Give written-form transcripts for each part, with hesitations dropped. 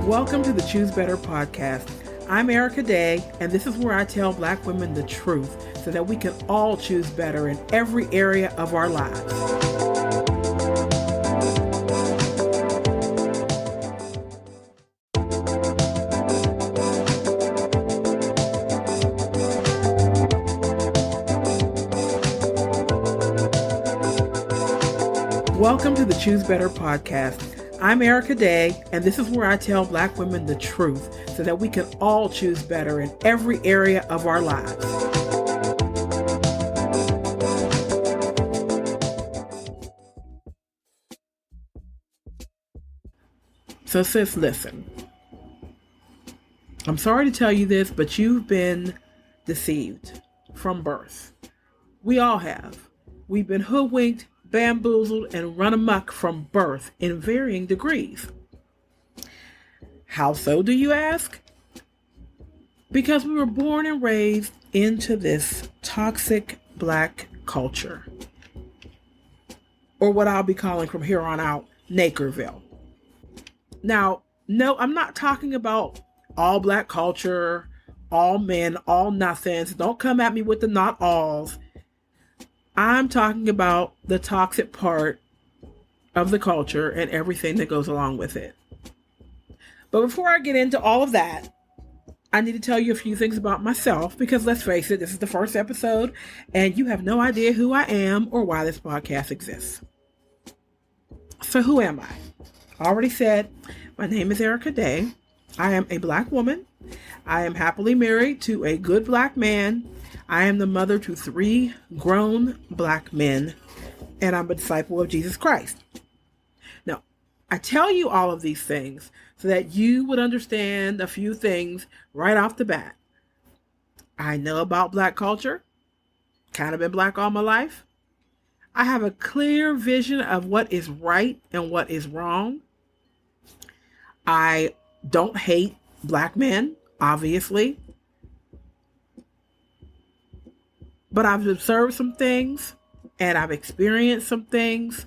Welcome to the Choose Better podcast. I'm Erica Day, and this is where I tell Black women the truth so that we can all choose better in every area of our lives. Welcome to the Choose Better podcast. I'm Erica Day, and this is where I tell Black women the truth so that we can all choose better in every area of our lives. So sis, listen. I'm sorry to tell you this, but you've been deceived from birth. We all have. We've been hoodwinked, bamboozled, and run amok from birth in varying degrees. How so, do you ask? Because we were born and raised into this toxic Black culture, or what I'll be calling from here on out, Nakerville. Now, no, I'm not talking about all Black culture, all men, all nothings. Don't come at me with the not alls. I'm talking about the toxic part of the culture and everything that goes along with it. But before I get into all of that, I need to tell you a few things about myself because let's face it, this is the first episode and you have no idea who I am or why this podcast exists. So who am I? I already said, my name is Erica Day. I am a Black woman. I am happily married to a good Black man. I am the mother to 3 grown Black men, and I'm a disciple of Jesus Christ. Now, I tell you all of these things so that you would understand a few things right off the bat. I know about Black culture, kind of been Black all my life. I have a clear vision of what is right and what is wrong. I don't hate Black men, obviously. But I've observed some things and I've experienced some things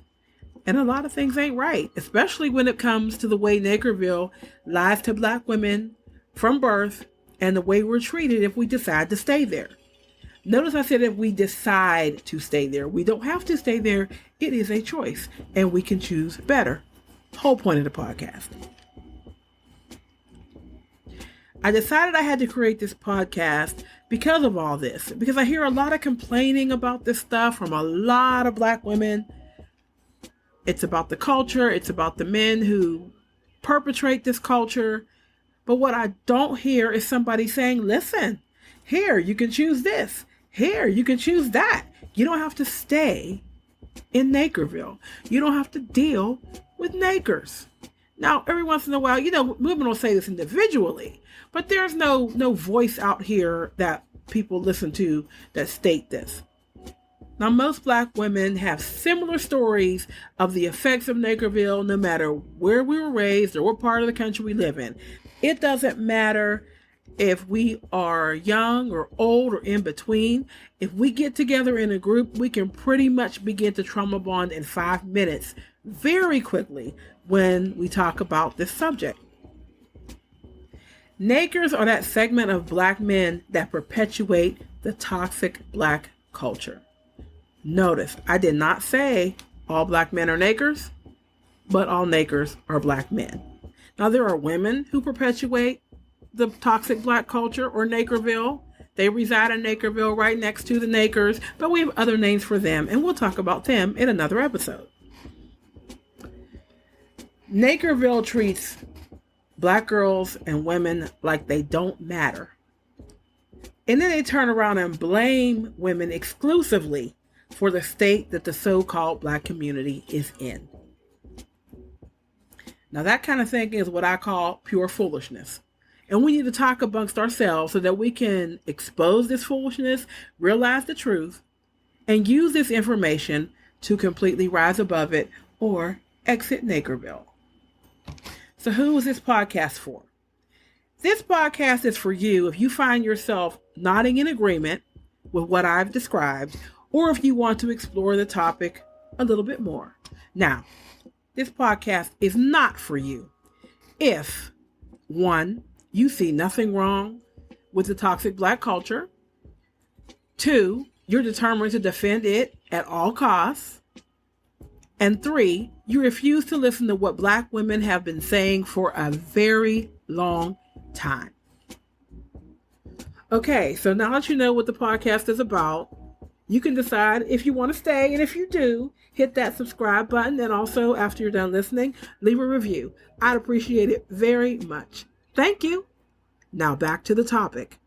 and a lot of things ain't right, especially when it comes to the way Nakerville lies to Black women from birth and the way we're treated if we decide to stay there. Notice I said if we decide to stay there. We don't have to stay there. It is a choice and we can choose better. Whole point of the podcast. I decided I had to create this podcast because of all this, because I hear a lot of complaining about this stuff from a lot of Black women. It's about the culture. It's about the men who perpetrate this culture. But what I don't hear is somebody saying, listen, here, you can choose this. Here, you can choose that. You don't have to stay in Nakerville. You don't have to deal with Nakers. Now, every once in a while, women will say this individually, but there's no voice out here that people listen to that state this. Now, most Black women have similar stories of the effects of Nakerville, no matter where we were raised or what part of the country we live in. It doesn't matter if we are young or old or in between. If we get together in a group, we can pretty much begin to trauma bond in 5 minutes very quickly when we talk about this subject. Nakers are that segment of Black men that perpetuate the toxic Black culture. Notice, I did not say all Black men are Nakers, but all Nakers are Black men. Now, there are women who perpetuate the toxic Black culture or Nakerville. They reside in Nakerville right next to the Nakers, but we have other names for them, and we'll talk about them in another episode. Nakerville treats Black girls and women like they don't matter. And then they turn around and blame women exclusively for the state that the so-called Black community is in. Now that kind of thinking is what I call pure foolishness. And we need to talk amongst ourselves so that we can expose this foolishness, realize the truth, and use this information to completely rise above it or exit Nakerville. So who is this podcast for? This podcast is for you if you find yourself nodding in agreement with what I've described, or if you want to explore the topic a little bit more. Now, this podcast is not for you if, one, you see nothing wrong with the toxic Black culture, two, you're determined to defend it at all costs, and three, you refuse to listen to what Black women have been saying for a very long time. Okay, so now that you know what the podcast is about, you can decide if you want to stay, and if you do, hit that subscribe button, and also, after you're done listening, leave a review. I'd appreciate it very much. Thank you. Now back to the topic.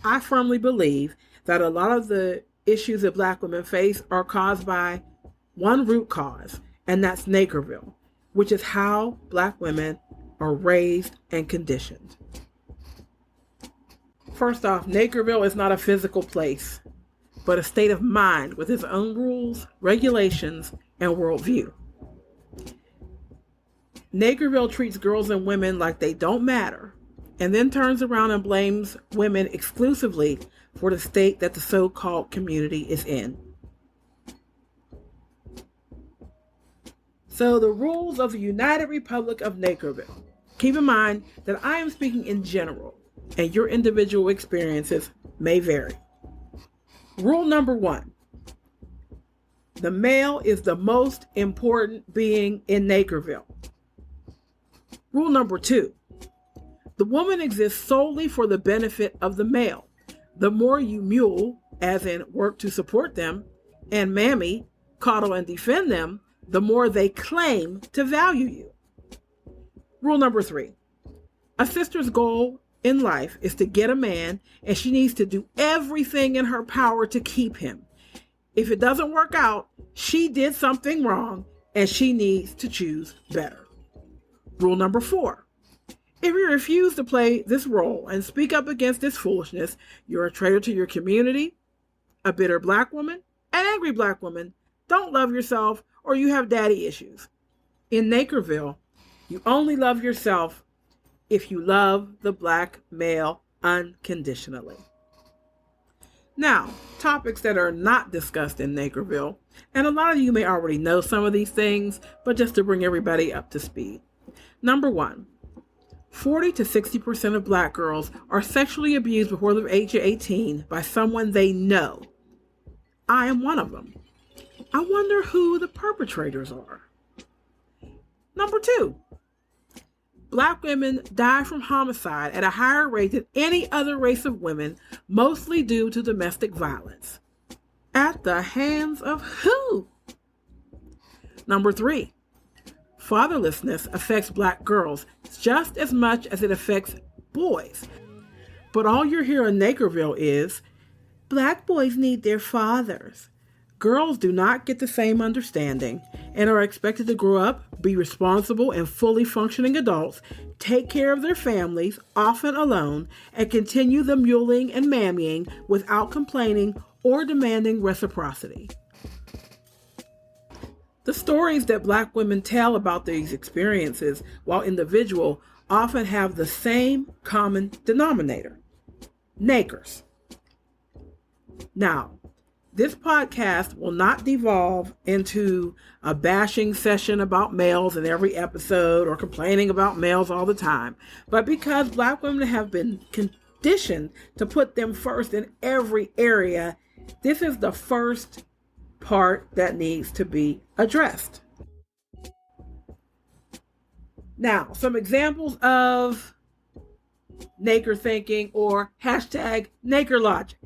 I firmly believe that a lot of the issues that Black women face are caused by one root cause, and that's Nakerville, which is how Black women are raised and conditioned. First off, Nakerville is not a physical place, but a state of mind with its own rules, regulations, and worldview. Nakerville treats girls and women like they don't matter, and then turns around and blames women exclusively for the state that the so-called community is in. So the rules of the United Republic of Nakerville. Keep in mind that I am speaking in general, and your individual experiences may vary. Rule number 1. The male is the most important being in Nakerville. Rule number 2. The woman exists solely for the benefit of the male. The more you mule, as in work to support them, and mammy, coddle and defend them, the more they claim to value you. Rule number 3. A sister's goal in life is to get a man, and she needs to do everything in her power to keep him. If it doesn't work out, she did something wrong, and she needs to choose better. Rule number 4. If you refuse to play this role and speak up against this foolishness, you're a traitor to your community, a bitter Black woman, an angry Black woman, don't love yourself, or you have daddy issues. In Nakerville, you only love yourself if you love the Black male unconditionally. Now, topics that are not discussed in Nakerville, and a lot of you may already know some of these things, but just to bring everybody up to speed. Number 1, 40 to 60% of Black girls are sexually abused before the age of 18 by someone they know. I am one of them. I wonder who the perpetrators are. Number 2, Black women die from homicide at a higher rate than any other race of women, mostly due to domestic violence. At the hands of who? Number 3, fatherlessness affects Black girls just as much as it affects boys. But all you hear in Nakerville is, Black boys need their fathers. Girls do not get the same understanding and are expected to grow up, be responsible and fully functioning adults, take care of their families, often alone, and continue the muling and mammying without complaining or demanding reciprocity. The stories that Black women tell about these experiences, while individual, often have the same common denominator: nakers. Now, this podcast will not devolve into a bashing session about males in every episode or complaining about males all the time. But because Black women have been conditioned to put them first in every area, this is the first part that needs to be addressed. Now, some examples of Naker thinking or hashtag Naker logic.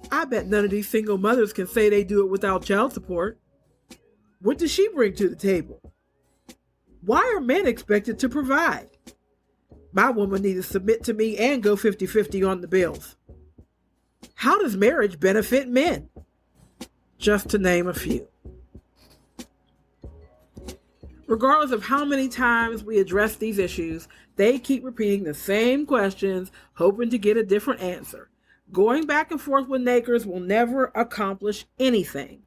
I bet none of these single mothers can say they do it without child support. What does she bring to the table? Why are men expected to provide? My woman needs to submit to me and go 50-50 on the bills. How does marriage benefit men? Just to name a few. Regardless of how many times we address these issues, they keep repeating the same questions, hoping to get a different answer. Going back and forth with Nakers will never accomplish anything.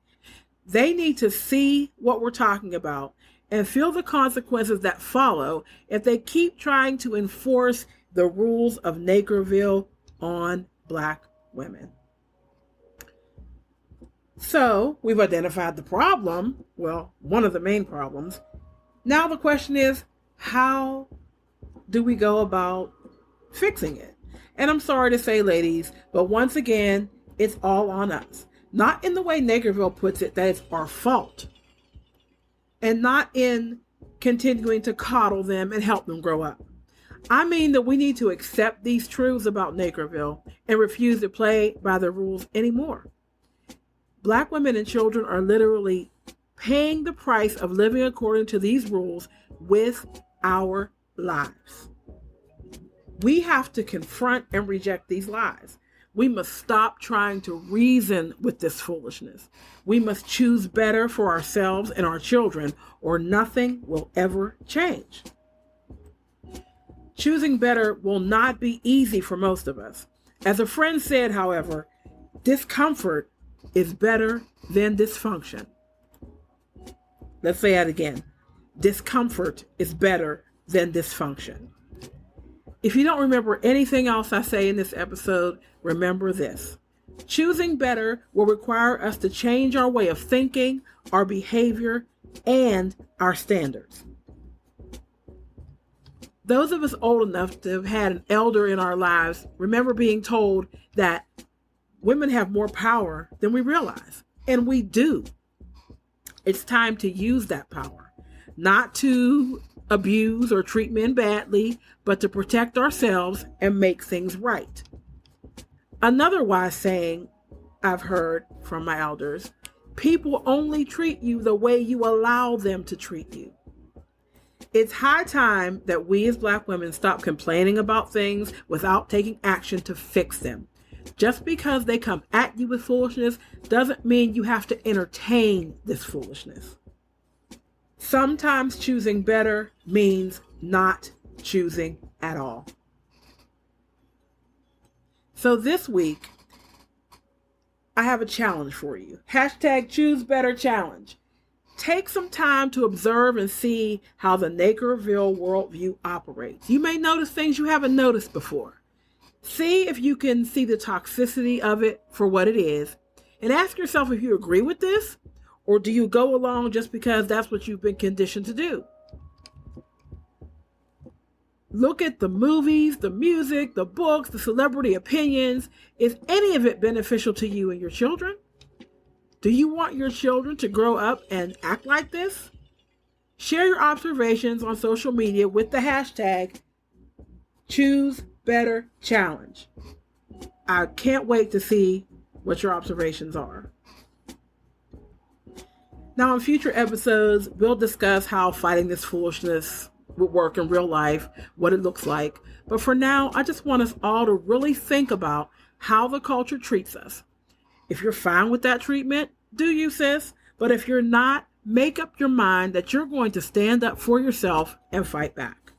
They need to see what we're talking about and feel the consequences that follow if they keep trying to enforce the rules of Nakerville on Black women. So we've identified the problem, well, one of the main problems. Now the question is, how do we go about fixing it? And I'm sorry to say, ladies, but once again, it's all on us. Not in the way Nakerville puts it, that it's our fault. And not in continuing to coddle them and help them grow up. I mean that we need to accept these truths about Nakerville and refuse to play by the rules anymore. Black women and children are literally paying the price of living according to these rules with our lives. We have to confront and reject these lies. We must stop trying to reason with this foolishness. We must choose better for ourselves and our children, or nothing will ever change. Choosing better will not be easy for most of us. As a friend said, however, discomfort is better than dysfunction. Let's say that again. Discomfort is better than dysfunction. If you don't remember anything else I say in this episode, remember this. Choosing better will require us to change our way of thinking, our behavior, and our standards. Those of us old enough to have had an elder in our lives remember being told that women have more power than we realize. And we do. It's time to use that power, not to abuse or treat men badly, but to protect ourselves and make things right. Another wise saying I've heard from my elders, people only treat you the way you allow them to treat you. It's high time that we as Black women stop complaining about things without taking action to fix them. Just because they come at you with foolishness doesn't mean you have to entertain this foolishness. Sometimes choosing better means not choosing at all. So this week, I have a challenge for you. #ChooseBetterChallenge. Take some time to observe and see how the Nakerville worldview operates. You may notice things you haven't noticed before. See if you can see the toxicity of it for what it is, and ask yourself if you agree with this, or do you go along just because that's what you've been conditioned to do? Look at the movies, the music, the books, the celebrity opinions. Is any of it beneficial to you and your children? Do you want your children to grow up and act like this? Share your observations on social media with the hashtag #ChooseBetterChallenge. I can't wait to see what your observations are. Now, in future episodes, we'll discuss how fighting this foolishness would work in real life, what it looks like. But for now, I just want us all to really think about how the culture treats us. If you're fine with that treatment, do you, sis? But if you're not, make up your mind that you're going to stand up for yourself and fight back.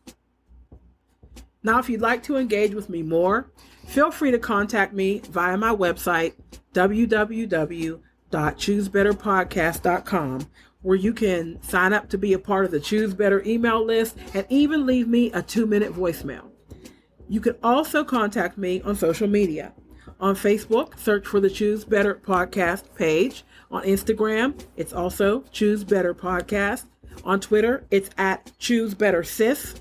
Now, if you'd like to engage with me more, feel free to contact me via my website, www.choosebetterpodcast.com, where you can sign up to be a part of the Choose Better email list and even leave me a 2-minute voicemail. You can also contact me on social media. On Facebook, search for the Choose Better Podcast page. On Instagram, it's also Choose Better Podcast. On Twitter, it's at Choose Better Sis.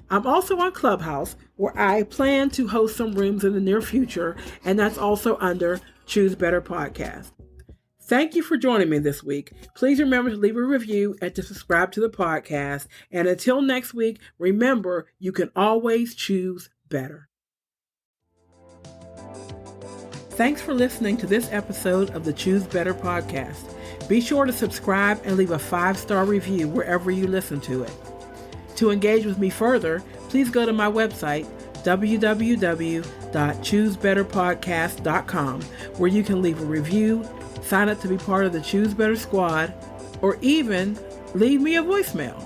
I'm also on Clubhouse, where I plan to host some rooms in the near future, and that's also under Choose Better Podcast. Thank you for joining me this week. Please remember to leave a review and to subscribe to the podcast. And until next week, remember, you can always choose better. Thanks for listening to this episode of the Choose Better podcast. Be sure to subscribe and leave a 5-star review wherever you listen to it. To engage with me further, please go to my website, www.choosebetterpodcast.com, where you can leave a review, sign up to be part of the Choose Better squad, or even leave me a voicemail.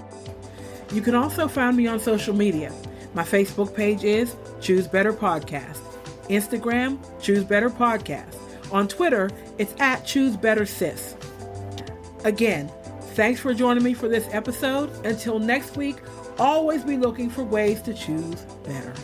You can also find me on social media. My Facebook page is Choose Better Podcast. Instagram, Choose Better Podcast. On Twitter, it's at Choose Better Sis. Again, Thanks for joining me for this episode. Until next week, always be looking for ways to choose better.